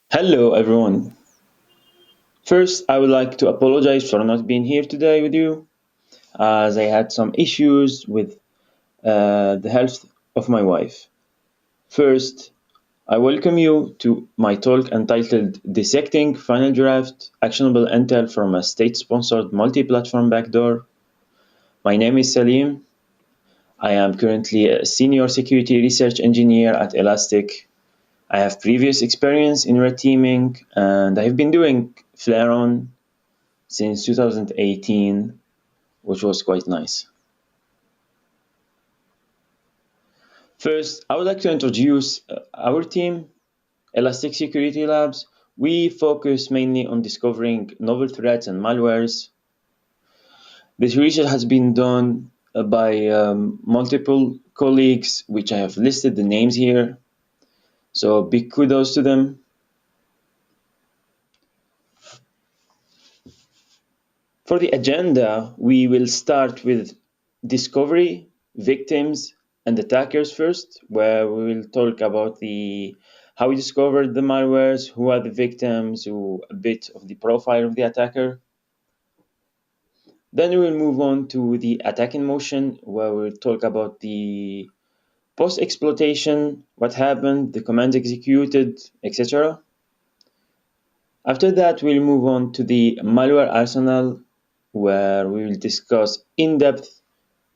Hello, everyone. First, I would like to apologize for not being here today with you, as I had some issues with the health of my wife. First, I welcome you to my talk entitled Dissecting Final Draft Actionable Intel from a State Sponsored Multi Platform Backdoor. My name is Salim. I am currently a Senior Security Research Engineer at Elastic. I have previous experience in red teaming, and I have been doing Flare-on since 2018, which was quite nice. First, I would like to introduce our team, Elastic Security Labs. We focus mainly on discovering novel threats and malwares. This research has been done by multiple colleagues, which I have listed the names here. So big kudos to them. For the agenda, we will start with discovery, victims, and attackers first, where we will talk about the how we discovered the malwares, who are the victims, a bit of the profile of the attacker. Then we will move on to the attack in motion, where we'll talk about the post-exploitation, what happened, the commands executed, etc. After that, we'll move on to the malware arsenal, where we will discuss in depth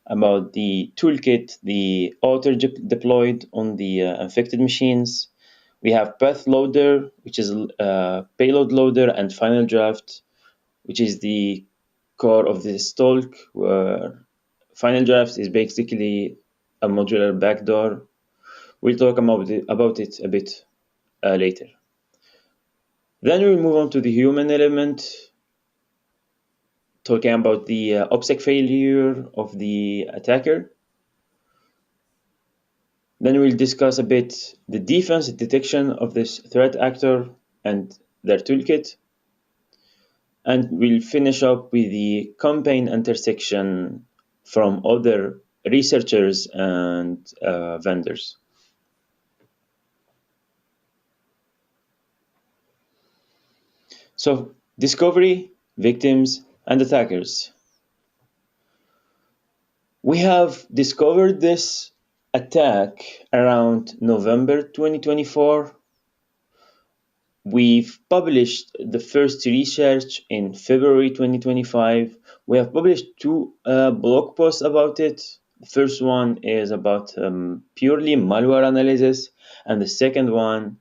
about the toolkit, the author deployed on the infected machines. We have path loader, which is payload loader, and final draft, which is the core of this talk, where final draft is basically a modular backdoor. We'll talk about it a bit later. Then we'll move on to the human element, talking about the OPSEC failure of the attacker. Then we'll discuss a bit the defense detection of this threat actor and their toolkit. And we'll finish up with the campaign intersection from other researchers and vendors. So, discovery, victims, and attackers. We have discovered this attack around November 2024. We've published the first research in February 2025. We have published two blog posts about it. The first one is about purely malware analysis, and the second one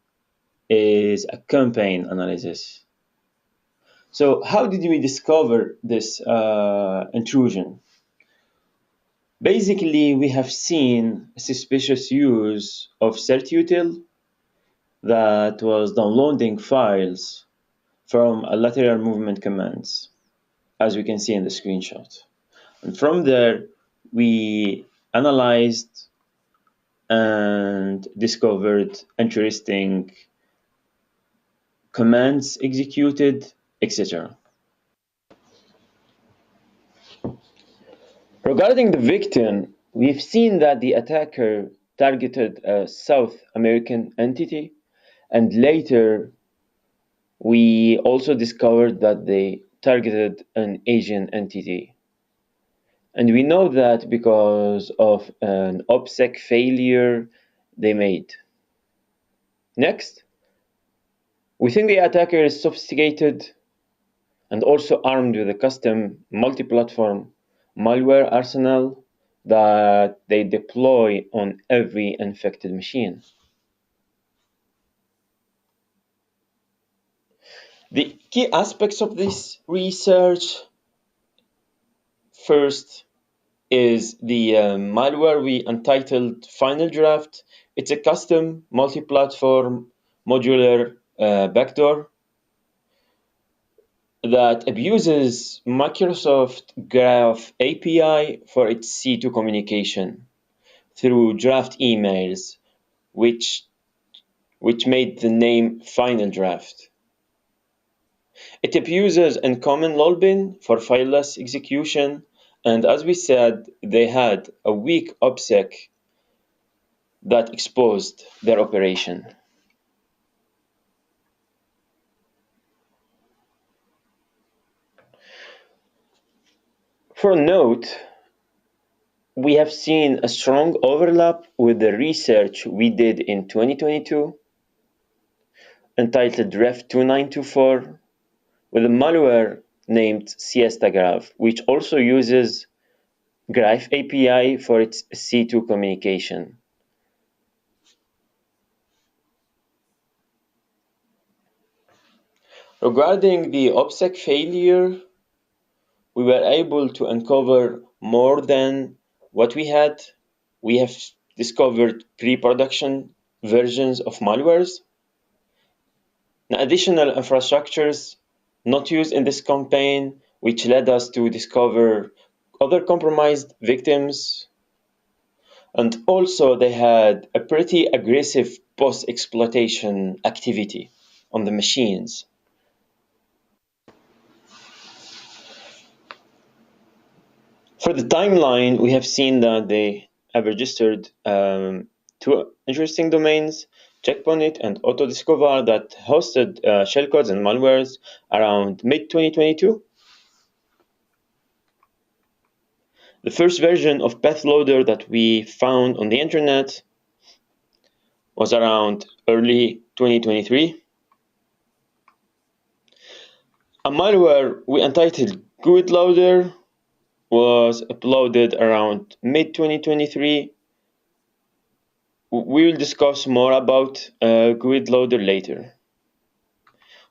is a campaign analysis. So how did we discover this intrusion? Basically, we have seen suspicious use of certutil that was downloading files from a lateral movement commands, as we can see in the screenshot. And from there, we analyzed and discovered interesting commands executed, etc. Regarding the victim, we've seen that the attacker targeted a South American entity, and later we also discovered that they targeted an Asian entity. And we know that because of an OPSEC failure they made. Next, we think the attacker is sophisticated and also armed with a custom multi-platform malware arsenal that they deploy on every infected machine. The key aspects of this research, first, is the malware we entitled Final Draft. It's a custom multi-platform modular backdoor that abuses Microsoft Graph API for its C2 communication through draft emails, which made the name Final Draft. It abuses uncommon lolbin for fileless execution, and as we said, they had a weak OPSEC that exposed their operation. For a note, we have seen a strong overlap with the research we did in 2022 entitled Ref 2924 with a malware named SiestaGraph, which also uses Graph API for its C2 communication. Regarding the OPSEC failure, we were able to uncover more than what we had. We have discovered pre-production versions of malwares, additional infrastructures not used in this campaign, which led us to discover other compromised victims. And also they had a pretty aggressive post-exploitation activity on the machines. For the timeline, we have seen that they have registered two interesting domains, Checkpoint and Autodiscover, that hosted shellcodes and malwares around mid-2022. The first version of PathLoader that we found on the internet was around early 2023. A malware we entitled GUIDloader was uploaded around mid-2023. We will discuss more about GUIDloader later.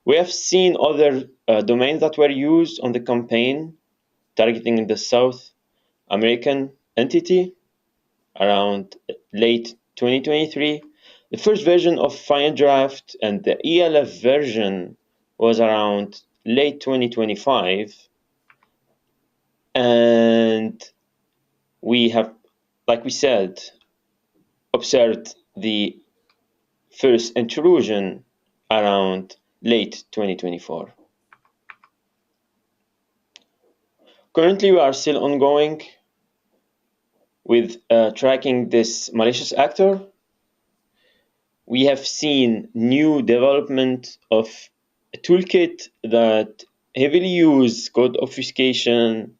We have seen other domains that were used on the campaign targeting the South American entity around late 2023. The first version of FINALDRAFT and the ELF version was around late 2025. And we have, like we said, observed the first intrusion around late 2024. Currently, we are still ongoing with tracking this malicious actor. We have seen new development of a toolkit that heavily use code obfuscation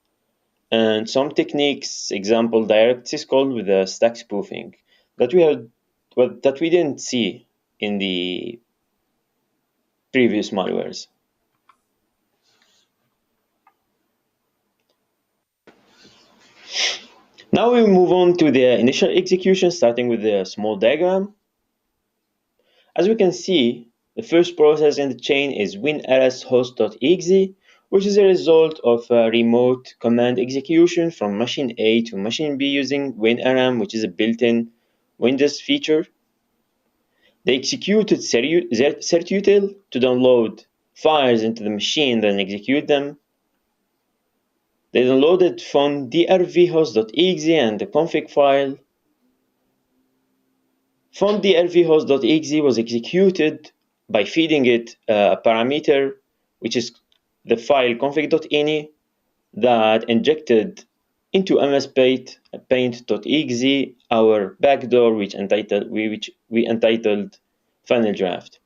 and some techniques, example direct syscall with the stack spoofing, that we didn't see in the previous malwares. Now we move on to the initial execution, starting with the small diagram. As we can see, the first process in the chain is winrs-host.exe, which is a result of a remote command execution from machine A to machine B using WinRM, which is a built-in Windows feature. They executed certutil to download files into the machine, then execute them. They downloaded from drvhost.exe and the config file. From drvhost.exe was executed by feeding it a parameter, which is the file config.ini, that injected into mspaint.exe our backdoor, which we entitled FINALDRAFT.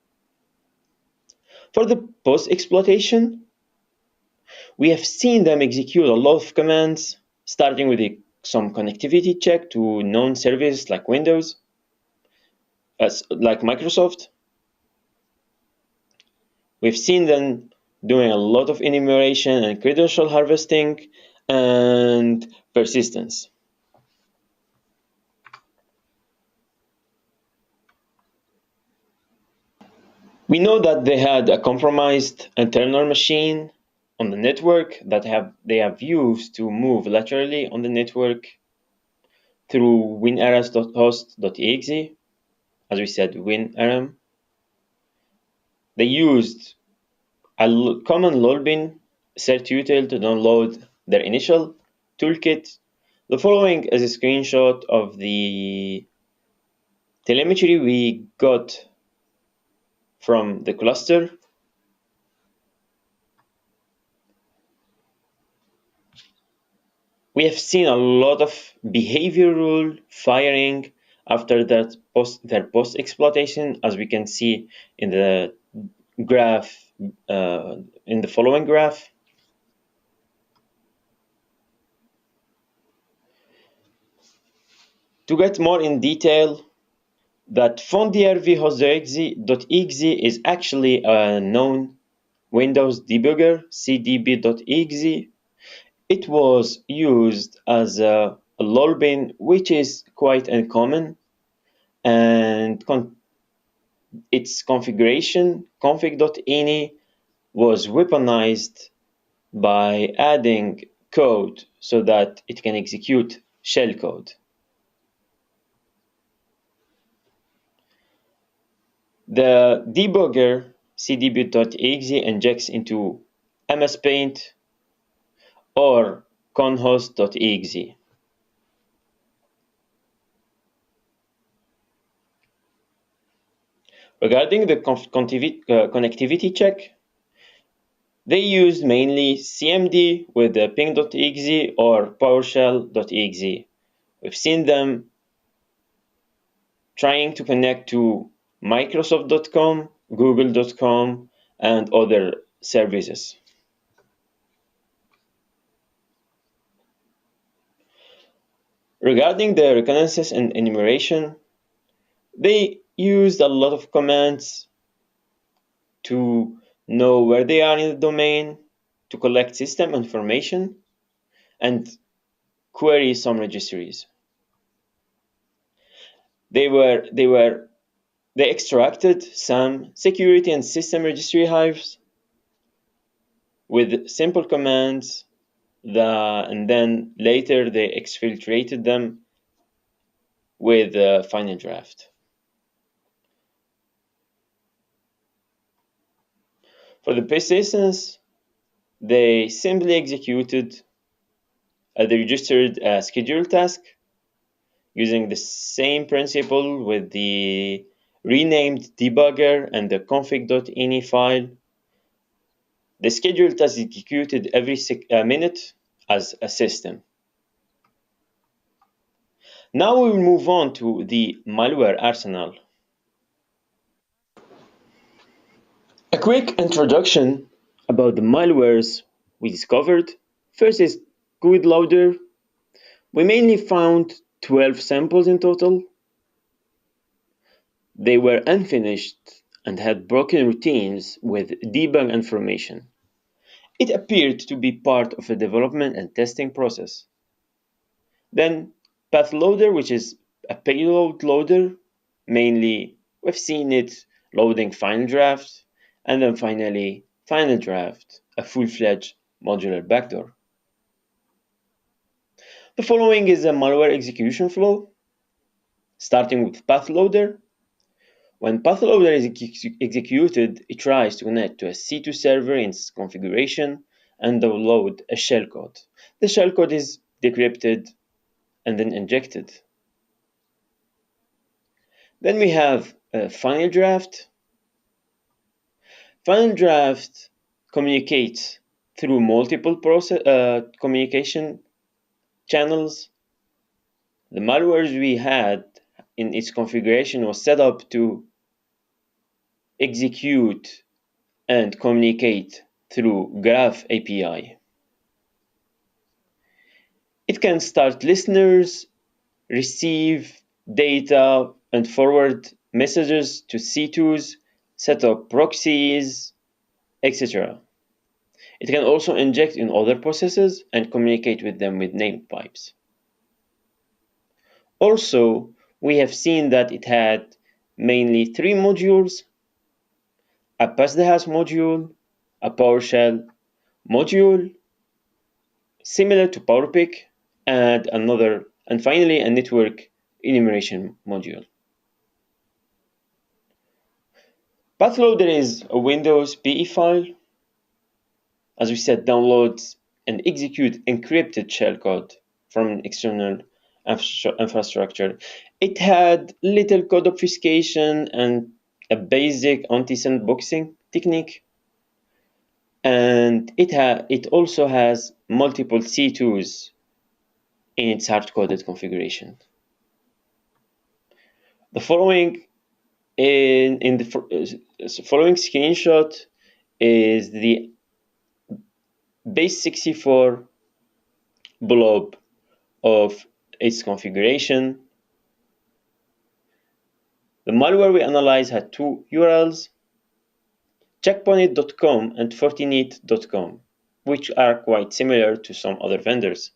For the post-exploitation, we have seen them execute a lot of commands, starting with some connectivity check to known services like Windows, like Microsoft. We've seen them doing a lot of enumeration and credential harvesting and persistence. We know that they had a compromised internal machine on the network that they have used to move laterally on the network through winrs.host.exe, as we said, WinRM. They used a common lolbin certutil to download their initial toolkit. The following is a screenshot of the telemetry we got from the cluster. We have seen a lot of behavioral firing after their post-exploitation, as we can see in the graph, in the following graph. To get more in detail, that fondrv.exe is actually a known Windows debugger, cdb.exe. It was used as a lol bin, which is quite uncommon, and its configuration, config.ini, was weaponized by adding code so that it can execute shellcode. The debugger cdb.exe injects into mspaint or conhost.exe. Regarding the connectivity check, they used mainly cmd with the ping.exe or powershell.exe. We've seen them trying to connect to Microsoft.com, Google.com, and other services. Regarding the reconnaissance and enumeration, they used a lot of commands to know where they are in the domain, to collect system information, and query some registries. They extracted some security and system registry hives with simple commands, and then later they exfiltrated them with FINALDRAFT. For the persistence, they simply executed the registered schedule task using the same principle with the renamed debugger and the config.ini file. The schedule task is executed every minute as a system. Now we will move on to the malware arsenal. A quick introduction about the malwares we discovered. First is GUID We mainly found 12 samples in total. They were unfinished and had broken routines with debug information. It appeared to be part of a development and testing process. Then pathloader, which is a payload loader, mainly we've seen it loading FINALDRAFT, and then finally FINALDRAFT, a full-fledged modular backdoor. The following is a malware execution flow, starting with pathloader. When pathloader is executed, it tries to connect to a C2 server in its configuration and download a shellcode. The shellcode is decrypted and then injected. Then we have FINALDRAFT. FINALDRAFT communicates through multiple communication channels. The malwares we had in its configuration was set up to execute and communicate through Graph API. It can start listeners, receive data, and forward messages to C2s, set up proxies, etc. It can also inject in other processes and communicate with them with named pipes. Also, we have seen that it had mainly three modules: a pass-the-hash module, a PowerShell module, similar to PowerPick, and finally a network enumeration module. Pathloader is a Windows PE file. As we said, downloads and execute encrypted shellcode from an external infrastructure. It had little code obfuscation and a basic anti-sandboxing technique. And it also has multiple C2s in its hard-coded configuration. The following in the following screenshot is the base64 blob of its configuration. The malware we analyzed had two URLs, checkpoint.com and fortinet.com, which are quite similar to some other vendors,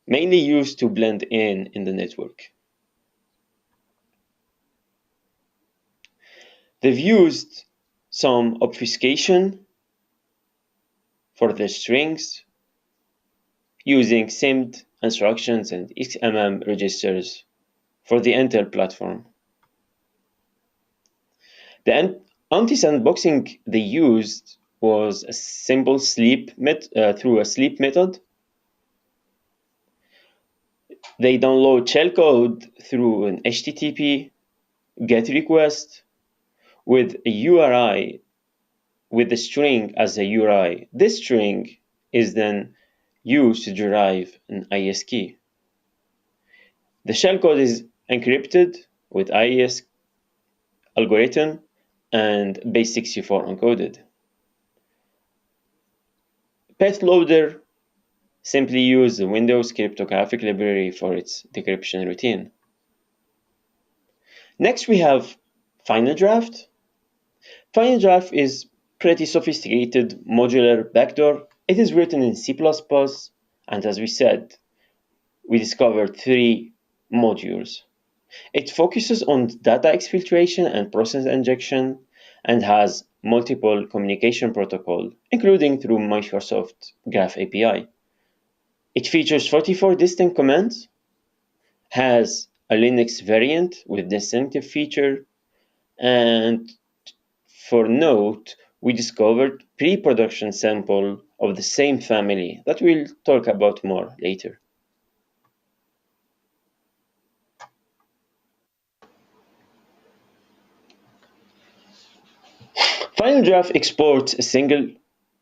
mainly used to blend in the network. They've used some obfuscation for the strings using SIMD instructions and XMM registers for the Intel platform. The anti-sandboxing they used was a simple through a sleep method. They download shellcode through an HTTP GET request with a URI, with the string as a URI. This string is then used to derive an IS key. The shellcode is encrypted with IS algorithm and base64 encoded. Path loader simply uses the Windows cryptographic library for its decryption routine. Next we have FINALDRAFT. FINALDRAFT is pretty sophisticated modular backdoor. It is written in C++, and as we said, we discovered three modules. It focuses on data exfiltration and process injection and has multiple communication protocols, including through Microsoft Graph API. It features 44 distinct commands, has a Linux variant with distinctive feature, and for note, we discovered pre-production sample of the same family that we'll talk about more later. FINALDRAFT exports a single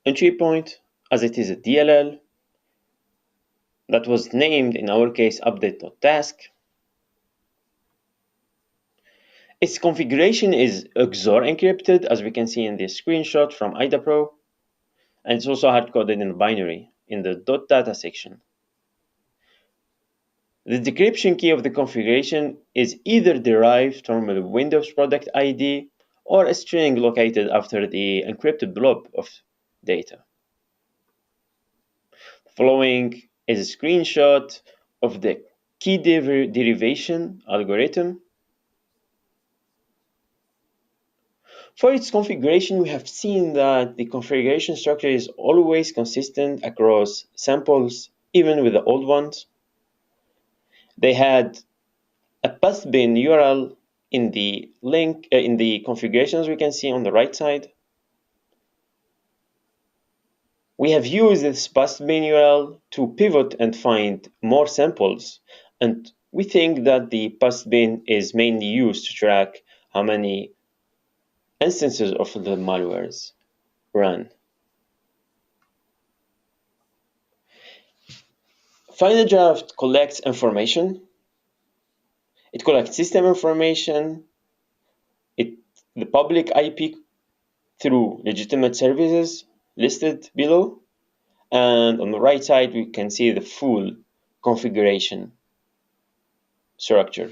entry point as it is a DLL that was named, in our case, update.task. Its configuration is XOR encrypted, as we can see in this screenshot from IDAPRO, and it's also hard-coded in binary in the .data section. The decryption key of the configuration is either derived from a Windows product ID or a string located after the encrypted blob of data. Following is a screenshot of the key derivation algorithm. For its configuration, we have seen that the configuration structure is always consistent across samples, even with the old ones. They had a path bin URL in the link in the configurations we can see on the right side. We have used this path bin URL to pivot and find more samples, and we think that the path bin is mainly used to track how many instances of the malwares run. FINALDRAFT collects information. It collects system information, the public IP through legitimate services listed below, and on the right side we can see the full configuration structure.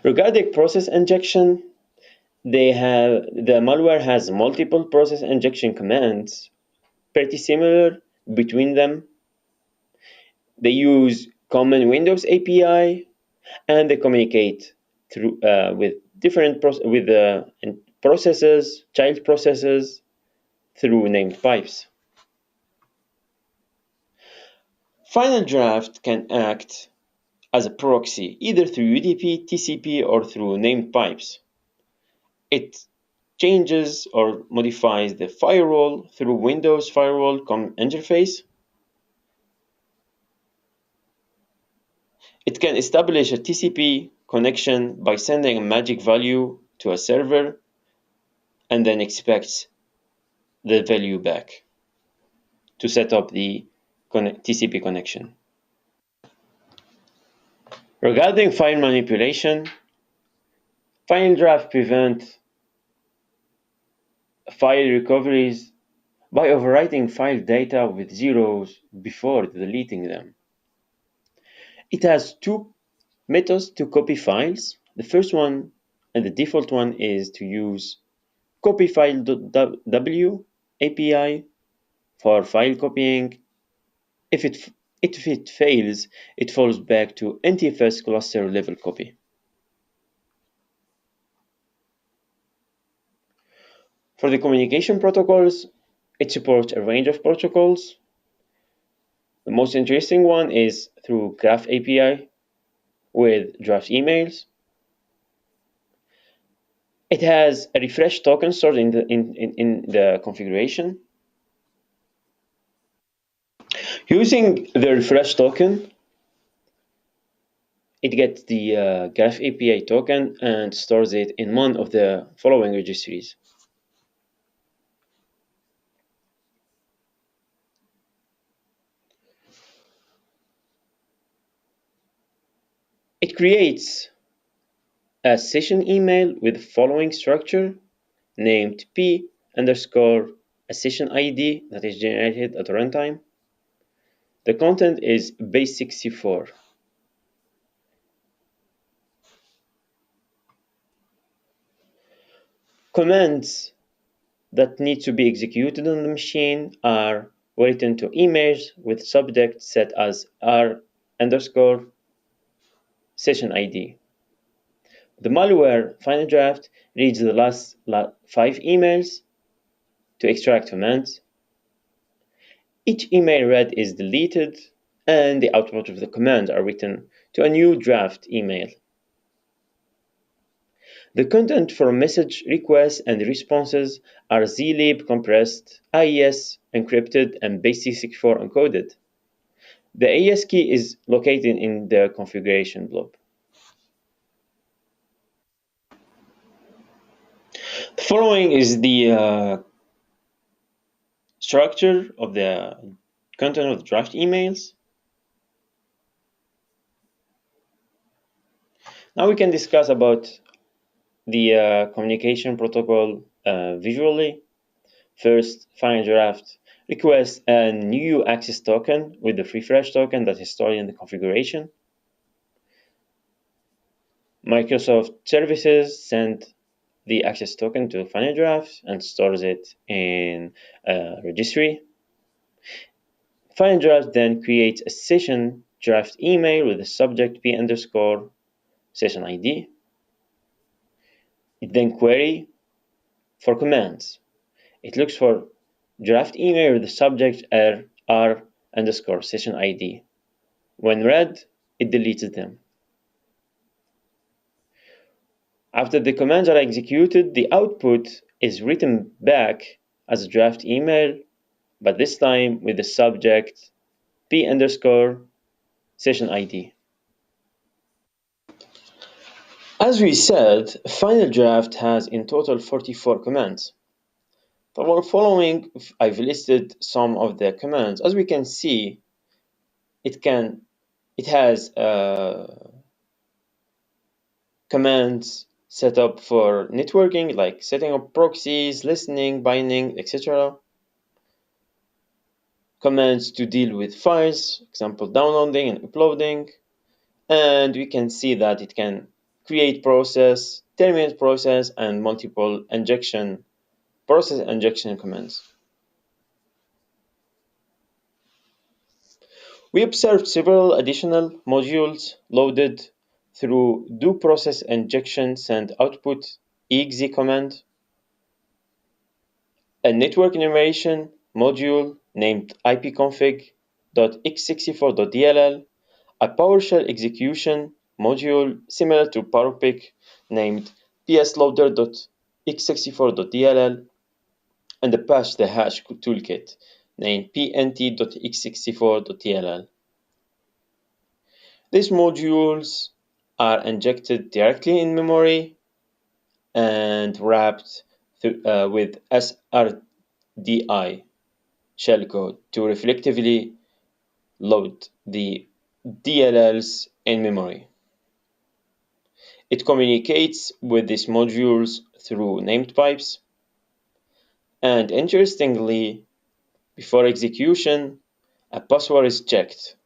Regarding process injection, the malware has multiple process injection commands, pretty similar between them. They use common Windows API, and they communicate through with different processes, child processes, through named pipes. FINALDRAFT can act as a proxy either through UDP, TCP, or through named pipes. It changes or modifies the firewall through Windows firewall interface. It can establish a TCP connection by sending a magic value to a server and then expects the value back to set up the TCP connection. Regarding file manipulation, FINALDRAFT prevents file recoveries by overwriting file data with zeros before deleting them. It has two methods to copy files. The first one and the default one is to use copyfile.w API for file copying. If it fails, it falls back to NTFS cluster level copy. For the communication protocols, it supports a range of protocols. The most interesting one is through Graph API with draft emails. It has a refresh token stored in the configuration. Using the refresh token, it gets the Graph API token and stores it in one of the following registries. It creates a session email with the following structure named p underscore a session ID that is generated at runtime. The content is base64. Commands that need to be executed on the machine are written to emails with subject set as r underscore session ID. The malware FINALDRAFT reads the last 5 emails to extract commands. Each email read is deleted, and the output of the commands are written to a new draft email. The content for message requests and responses are zlib compressed, AES encrypted, and base64 encoded. The AES key is located in the configuration blob. The following is the structure of the content of the draft emails. Now we can discuss about the communication protocol visually. First, FINALDRAFT requests a new access token with the refresh token that is stored in the configuration. Microsoft Services send the access token to FINALDRAFT and stores it in a registry. FINALDRAFT then creates a session draft email with the subject p underscore session ID. It then query for commands. It looks for draft email with the subject r underscore session ID. When read, it deletes them. After the commands are executed, the output is written back as a draft email, but this time with the subject p underscore session ID. As we said, FINALDRAFT has in total 44 commands. For following, I've listed some of the commands. As we can see, it has commands set up for networking, like setting up proxies, listening, binding, etc. Commands to deal with files, example downloading and uploading. And we can see that it can create process, terminate process, and multiple process injection commands. We observed several additional modules loaded through do process injection send output exe command, a network enumeration module named ipconfig.x64.dll, a PowerShell execution module similar to PowerPick named psloader.x64.dll, and a patch the hash toolkit named pnt.x64.dll. These modules are injected directly in memory and wrapped with SRDI shellcode to reflectively load the DLLs in memory. It communicates with these modules through named pipes, and interestingly, before execution, a password is checked.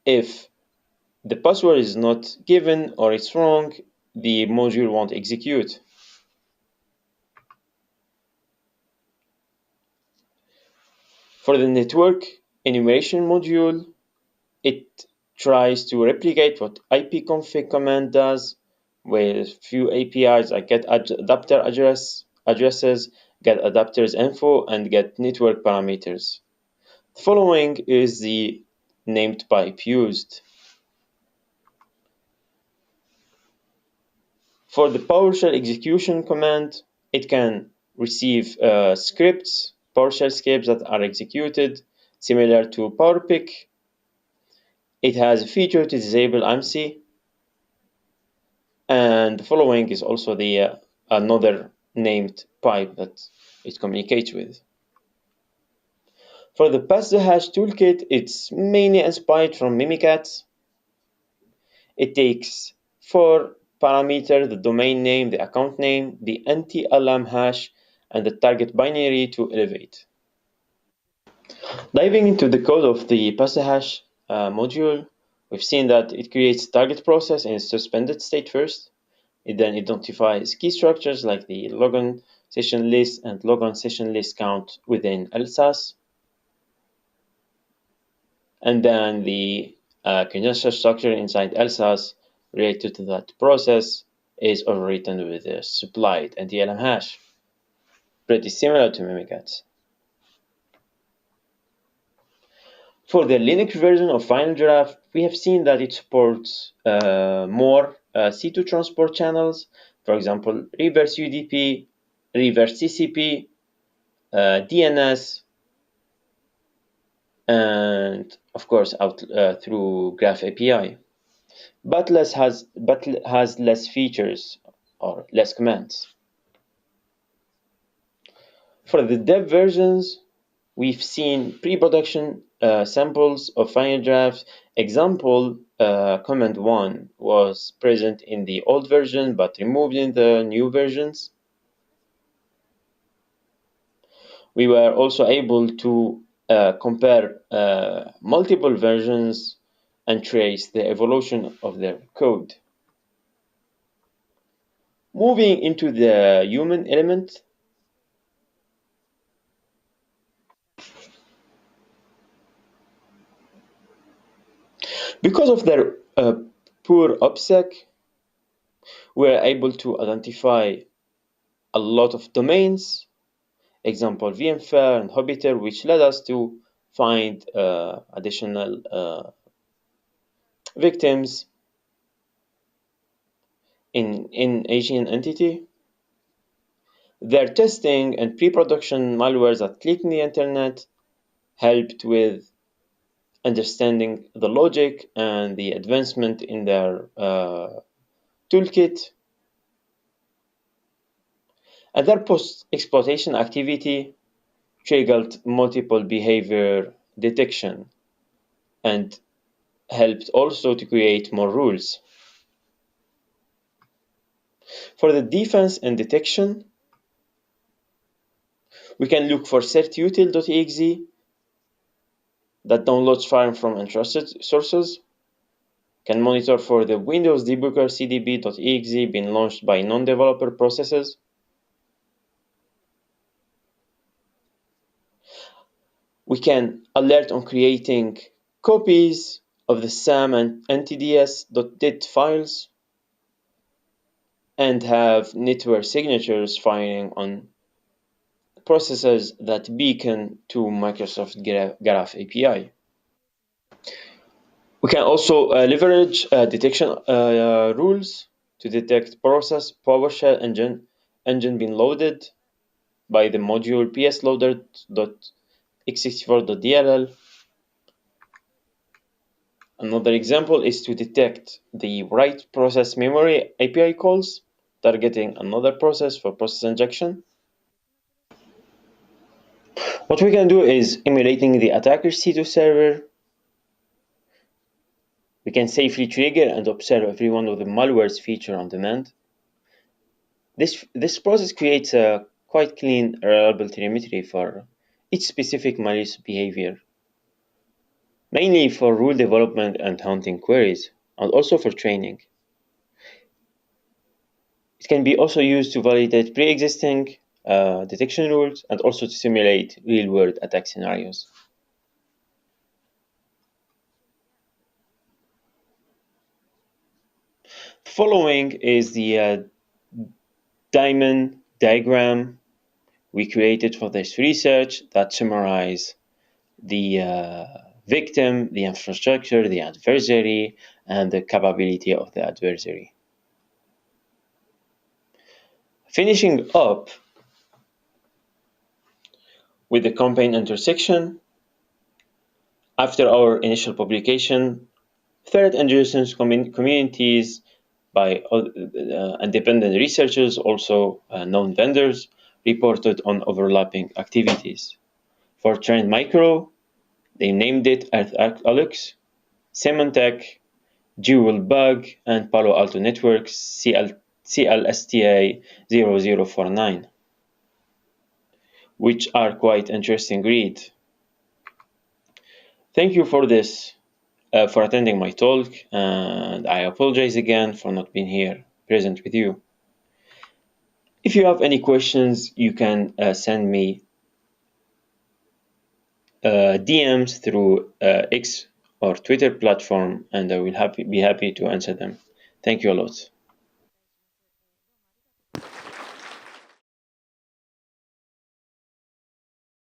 If the password is not given or it's wrong, the module won't execute. For the network enumeration module, it tries to replicate what ipconfig command does with few APIs like get adapter addresses, get adapters info, and get network parameters. The following is the named pipe used. For the PowerShell execution command, it can receive scripts, PowerShell scripts that are executed, similar to PowerPick. It has a feature to disable AMSI, and the following is also the another named pipe that it communicates with. For the pass the hash toolkit, it's mainly inspired from Mimikatz. It takes 4 parameters: the domain name, the account name, the anti-alarm hash, and the target binary to elevate. Diving into the code of the passahash module, we've seen that it creates target process in suspended state first. It then identifies key structures like the logon session list and logon session list count within LSAS. And then the conjunction structure inside LSAS related to that process is overwritten with the supplied anti-alarm hash. Pretty similar to Mimikatz. For the Linux version of FINALDRAFT, we have seen that it supports more C2 transport channels, for example, reverse UDP, reverse TCP, DNS, and of course out through Graph API, but has less features or less commands. For the dev versions, we've seen pre-production samples of FINALDRAFT. Example, command 1 was present in the old version but removed in the new versions. We were also able to compare multiple versions and trace the evolution of their code. Moving into the human element, because of their poor OPSEC, we're able to identify a lot of domains, example VMware and Hobbiter, which led us to find additional victims in Asian entity. Their testing and pre-production malwares that leaked in the internet helped with understanding the logic and the advancement in their toolkit. And their post-exploitation activity triggered multiple behavior detection and helped also to create more rules. For the defense and detection, we can look for certutil.exe that downloads files from untrusted sources, can monitor for the Windows debugger cdb.exe being launched by non-developer processes. We can alert on creating copies of the SAM and ntds.dit files and have network signatures firing on processes that beacon to Microsoft Graph API. We can also leverage detection rules to detect process PowerShell engine being loaded by the module psloader.x64.dll. Another example is to detect the write process memory API calls targeting another process for process injection. What we can do is emulating the attacker's C2 server. We can safely trigger and observe every one of the malware's feature on demand. This process creates a quite clean, reliable telemetry for each specific malicious behavior. mainly for rule development and hunting queries, and also for training. It can be also used to validate pre-existing detection rules and also to simulate real-world attack scenarios. Following is the diamond diagram we created for this research that summarize the victim, the infrastructure, the adversary, and the capability of the adversary. Finishing up with the campaign intersection, after our initial publication, threat intelligence communities by independent researchers, also known vendors, reported on overlapping activities. For Trend Micro, they named it Alex, Symantec, Jewel Bug, and Palo Alto Networks CLSTA 0049, which are quite interesting read. Thank you for this, for attending my talk, and I apologize again for not being here present with you. If you have any questions, you can send me DMs through X or Twitter platform, and I will be happy to answer them. Thank you a lot.